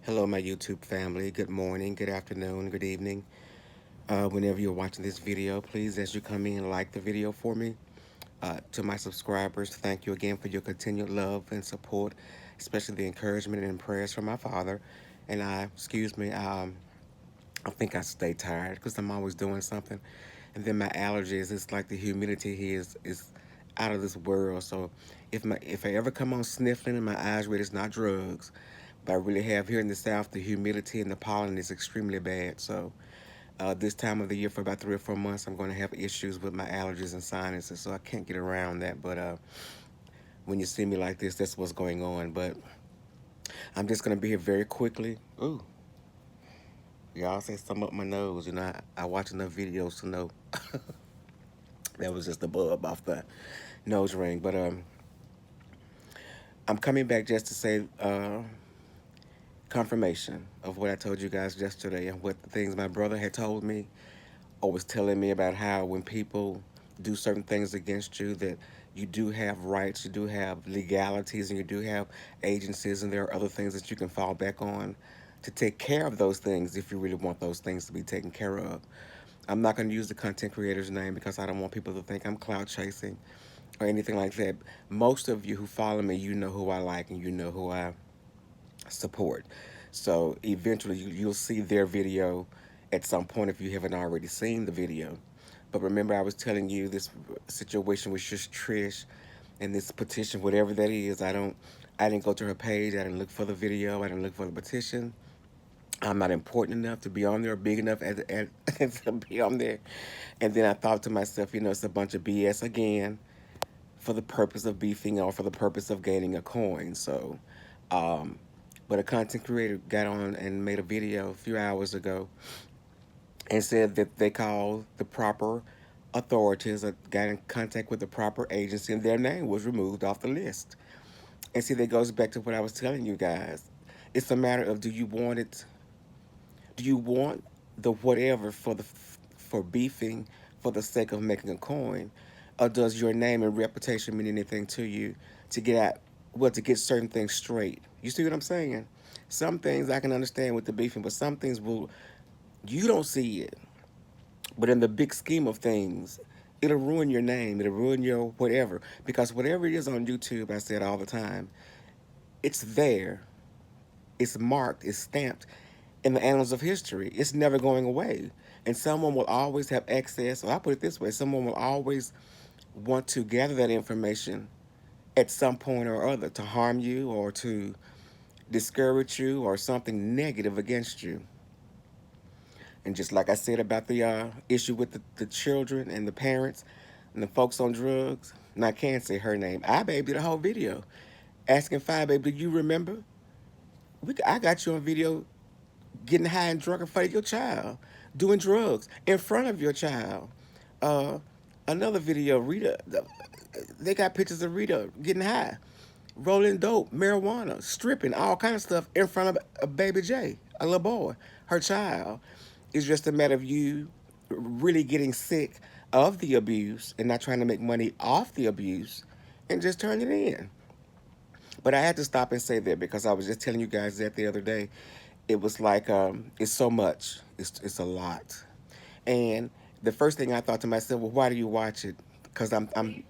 Hello, my YouTube family. Good morning, good afternoon, good evening. Whenever you're watching this video, please, as you come in, like the video for me. To my subscribers, thank you again for your continued love and support, especially the encouragement and prayers from my father. And I think I stay tired because I'm always doing something. And then my allergies, it's like the humidity here is out of this world. So if I ever come on sniffling and my eyes red, it's not drugs. But I really have here in the South, the humidity and the pollen is extremely bad. So this time of the year for about 3 or 4 months, I'm going to have issues with my allergies and sinuses. So I can't get around that. But when you see me like this, that's what's going on. But I'm just going to be here very quickly. Ooh, y'all say something up my nose. I watch enough videos to know that was just a bub off the nose ring. But I'm coming back just to say confirmation of what I told you guys yesterday and what the things my brother had told me or was telling me about how when people do certain things against you that you do have rights, you do have legalities, and you do have agencies, and there are other things that you can fall back on to take care of those things if you really want those things to be taken care of. I'm not going to use the content creator's name because I don't want people to think I'm cloud chasing or anything like that. Most of you who follow me, you know who I like and you know who I support. So eventually you'll see their video at some point if you haven't already seen the video. But remember, I was telling you this situation with just Trish and this petition, whatever that is. I didn't go to her page. I didn't look for the video. I didn't look for the petition. I'm not important enough to be on there, big enough to be on there. And then I thought to myself, it's a bunch of BS again for the purpose of beefing or for the purpose of gaining a coin. So, um, but a content creator got on and made a video a few hours ago and said that they called the proper authorities, got in contact with the proper agency, and their name was removed off the list. And see, that goes back to what I was telling you guys. It's a matter of do you want the whatever for beefing for the sake of making a coin, or does your name and reputation mean anything to you to get at to get certain things straight? You see what I'm saying? Some things I can understand with the beefing, but some things will you don't see it. But in the big scheme of things, it'll ruin your name. It'll ruin your whatever. Because whatever it is on YouTube, I said all the time, it's there. It's marked. It's stamped in the annals of history. It's never going away. And someone will always have access, or I put it this way, someone will always want to gather that information at some point or other to harm you or to discourage you or something negative against you. And just like I said about the issue with the children and the parents and the folks on drugs, and I can't say her name. I baby did a whole video asking Five Baby, do you remember? I got you on video getting high and drunk in front of your child, doing drugs in front of your child. Uh, Another video, Rita, they got pictures of Rita getting high, rolling dope, marijuana, stripping, all kind of stuff in front of a baby J, a little boy, her child. It's just a matter of you really getting sick of the abuse and not trying to make money off the abuse and just turn it in. But I had to stop and say that because I was just telling you guys that the other day. It was like it's so much. It's a lot. And the first thing I thought to myself, well, why do you watch it? Because I'm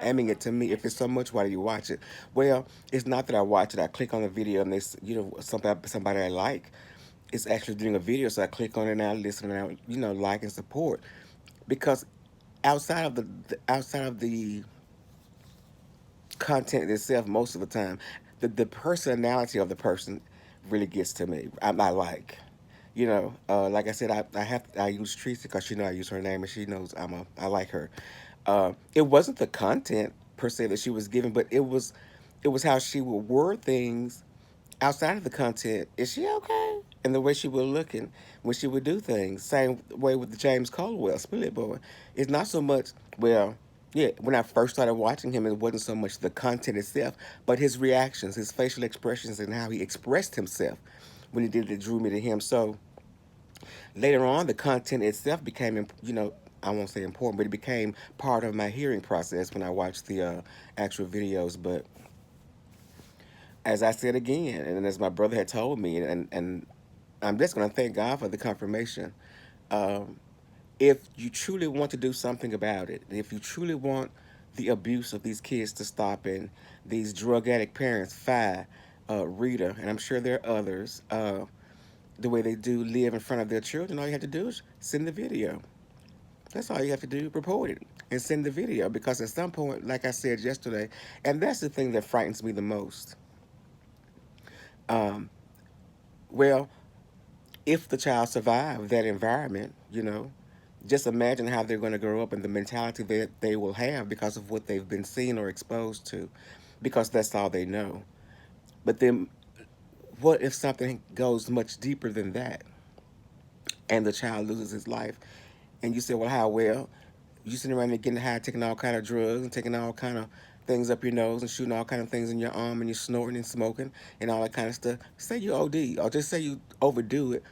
aiming it to me. If it's so much, why do you watch it? Well, it's not that I watch it. I click on the video and this, somebody I like is actually doing a video, so I click on it and I listen and I, like and support. Because outside of the content itself, most of the time, the personality of the person really gets to me. I like. Like I said, I use Tracy because I use her name and she knows I like her. It wasn't the content per se that she was giving, but it was how she would word things outside of the content. Is she okay? And the way she would look and when she would do things. Same way with the James Caldwell, Split Boy. It's not so much well. Yeah, when I first started watching him, it wasn't so much the content itself, but his reactions, his facial expressions, and how he expressed himself when he did it drew me to him. So later on, the content itself became, I won't say important, but it became part of my hearing process when I watched the actual videos. But as I said again, and as my brother had told me, and I'm just going to thank God for the confirmation. Um, if you truly want to do something about it, if you truly want the abuse of these kids to stop and these drug addict parents, Rita, and I'm sure there are others, the way they do live in front of their children, all you have to do is send the video. That's all you have to do, report it and send the video because at some point, like I said yesterday, and that's the thing that frightens me the most. Um, well, if the child survived that environment, just imagine how they're going to grow up and the mentality that they will have because of what they've been seen or exposed to, because that's all they know. But then, what if something goes much deeper than that and the child loses his life? And you say, well, how well? You sitting around there getting high, taking all kind of drugs and taking all kind of things up your nose and shooting all kind of things in your arm and you're snorting and smoking and all that kind of stuff. Say you OD or just say you overdo it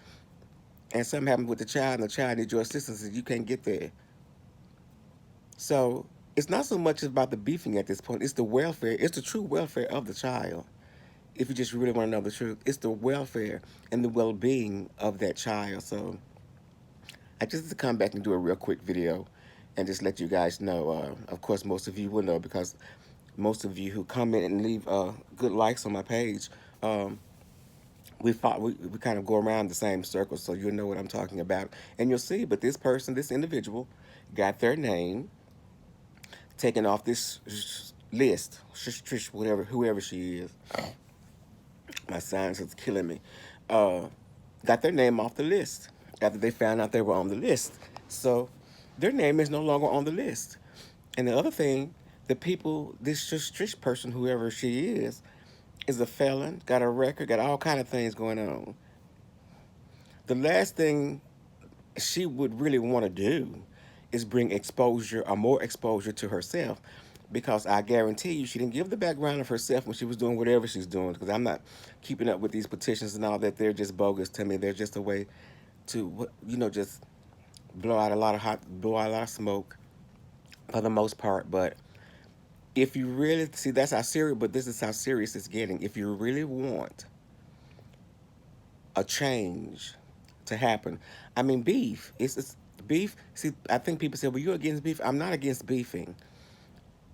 and something happens with the child and the child needs your assistance and you can't get there. So it's not so much about the beefing at this point. It's the welfare. It's the true welfare of the child. If you just really want to know the truth, it's the welfare and the well-being of that child. So I just to come back and do a real quick video and just let you guys know. Of course, most of you will know because most of you who comment and leave good likes on my page, um, we kind of go around the same circle, so you'll know what I'm talking about, and you'll see. But this person, this individual, got their name taken off this list. Whatever, whoever she is. My science is killing me. Uh, got their name off the list after they found out they were on the list. So their name is no longer on the list. And the other thing, the people, this Trish person, whoever she is a felon, got a record, got all kind of things going on. The last thing she would really want to do is bring exposure or more exposure to herself because I guarantee you she didn't give the background of herself when she was doing whatever she's doing because I'm not keeping up with these petitions and all that. They're just bogus to me. They're just a way to, just blow out a lot of smoke for the most part. But if you really see, that's how serious, but this is how serious it's getting. If you really want a change to happen. I mean, beef. It's beef. See, I think people say, "Well, you're against beef." I'm not against beefing,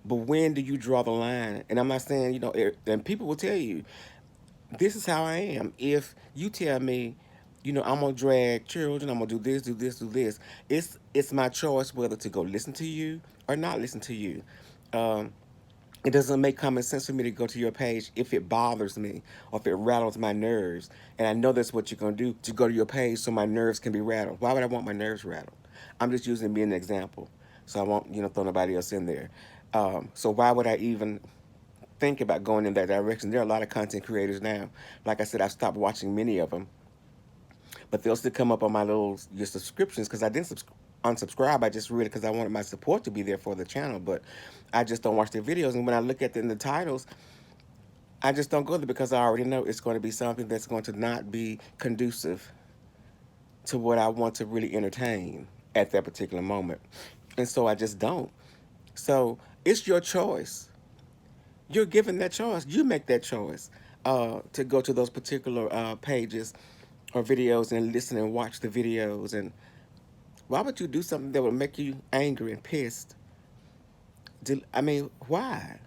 but when do you draw the line? And I'm not saying, and people will tell you, this is how I am. If you tell me, I'm gonna drag children, I'm gonna do this, do this, do this. It's my choice whether to go listen to you or not listen to you. Um, it doesn't make common sense for me to go to your page if it bothers me or if it rattles my nerves. And I know that's what you're going to do, to go to your page so my nerves can be rattled. Why would I want my nerves rattled? I'm just using me as an example. So I won't, throw nobody else in there. So why would I even think about going in that direction? There are a lot of content creators now. Like I said, I've stopped watching many of them, but they'll still come up on my your subscriptions because I didn't unsubscribe. I just read it because I wanted my support to be there for the channel, but I just don't watch their videos. And when I look at in the titles, I just don't go there because I already know it's going to be something that's going to not be conducive to what I want to really entertain at that particular moment. And so I just don't. So it's your choice. You're given that choice. You make that choice to go to those particular pages or videos and listen and watch the videos. And why would you do something that would make you angry and pissed? I mean, why?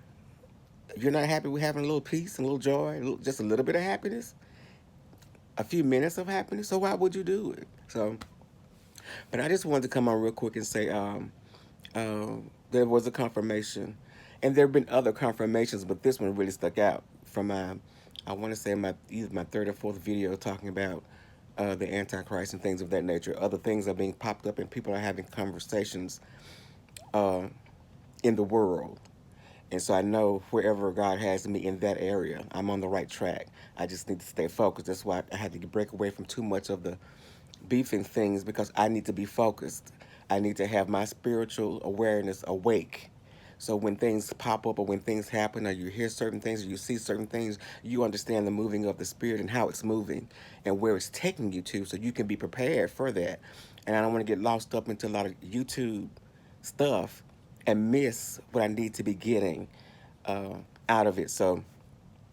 You're not happy with having a little peace and a little joy, just a little bit of happiness, a few minutes of happiness. So why would you do it? So, but I just wanted to come on real quick and say there was a confirmation, and there have been other confirmations, but this one really stuck out from my, I want to say either my third or fourth video talking about the Antichrist and things of that nature. Other things are being popped up, and people are having conversations uh, in the world. And so I know wherever God has me in that area, I'm on the right track. I just need to stay focused. That's why I had to break away from too much of the beefing things because I need to be focused. I need to have my spiritual awareness awake. So when things pop up or when things happen or you hear certain things or you see certain things, you understand the moving of the spirit and how it's moving and where it's taking you to so you can be prepared for that. And I don't want to get lost up into a lot of YouTube stuff and miss what I need to be getting uh, out of it. So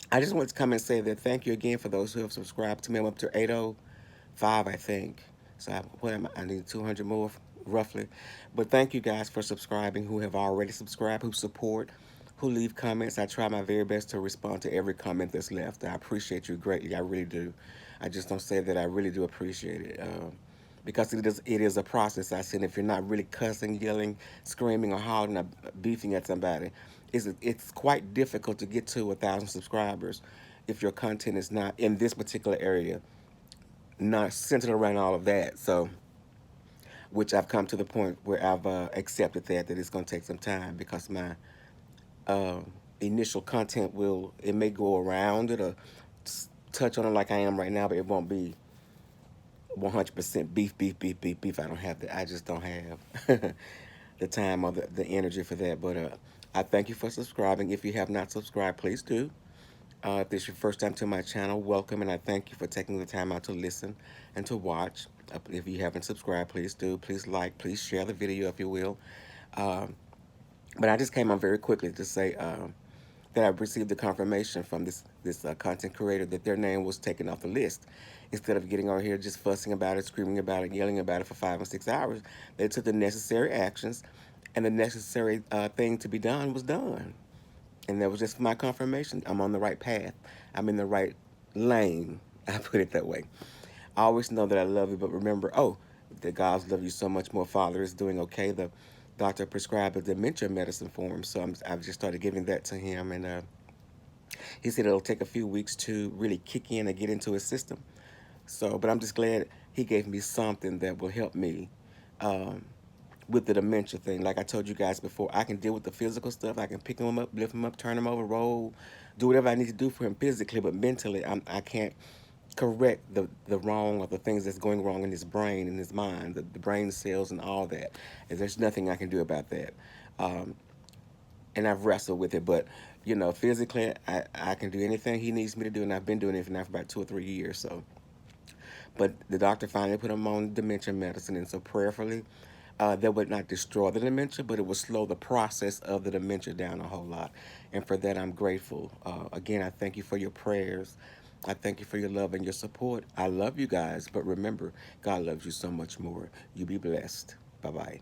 I just want to come and say that thank you again for those who have subscribed to me. I'm up to 805, I think. So what am I? I need 200 more, roughly. But thank you guys for subscribing who have already subscribed, who support, who leave comments. I try my very best to respond to every comment that's left. I appreciate you greatly. I really do. I just don't say that. I really do appreciate it. Because it is a process. I said if you're not really cussing, yelling, screaming, or hollering, or beefing at somebody, it's quite difficult to get to 1,000 subscribers if your content is not in this particular area, not centered around all of that. So, which I've come to the point where I've accepted that it's going to take some time because my uh, initial content it may go around it or touch on it like I am right now, but it won't be 100% beef, beef, beef, beef, beef. I don't have that. I just don't have the time or the energy for that. But I thank you for subscribing. If you have not subscribed, please do. If this is your first time to my channel, welcome, and I thank you for taking the time out to listen and to watch. If you haven't subscribed, please do. Please like, please share the video if you will. Um, but I just came on very quickly to say that I've received the confirmation from this content creator that their name was taken off the list. Instead of getting on here just fussing about it, screaming about it, yelling about it for 5 and 6 hours, they took the necessary actions, and the necessary thing to be done was done. And that was just my confirmation. I'm on the right path. I'm in the right lane. I put it that way. I always know that I love you, but remember, that God's love you so much more. Father is doing okay. The doctor prescribed a dementia medicine for him, so I've just started giving that to him, and he said it'll take a few weeks to really kick in and get into his system. So, but I'm just glad he gave me something that will help me um, with the dementia thing. Like I told you guys before, I can deal with the physical stuff. I can pick him up, lift him up, turn him over, roll, do whatever I need to do for him physically. But mentally, I can't correct the wrong or the things that's going wrong in his brain and his mind, the brain cells and all that. And there's nothing I can do about that. Um, and I've wrestled with it, but physically, I can do anything he needs me to do, and I've been doing it for now for about 2 or 3 years. So, but the doctor finally put him on dementia medicine, and so prayerfully, that would not destroy the dementia, but it would slow the process of the dementia down a whole lot. And for that, I'm grateful. Again, I thank you for your prayers. I thank you for your love and your support. I love you guys, but remember, God loves you so much more. You be blessed. Bye bye.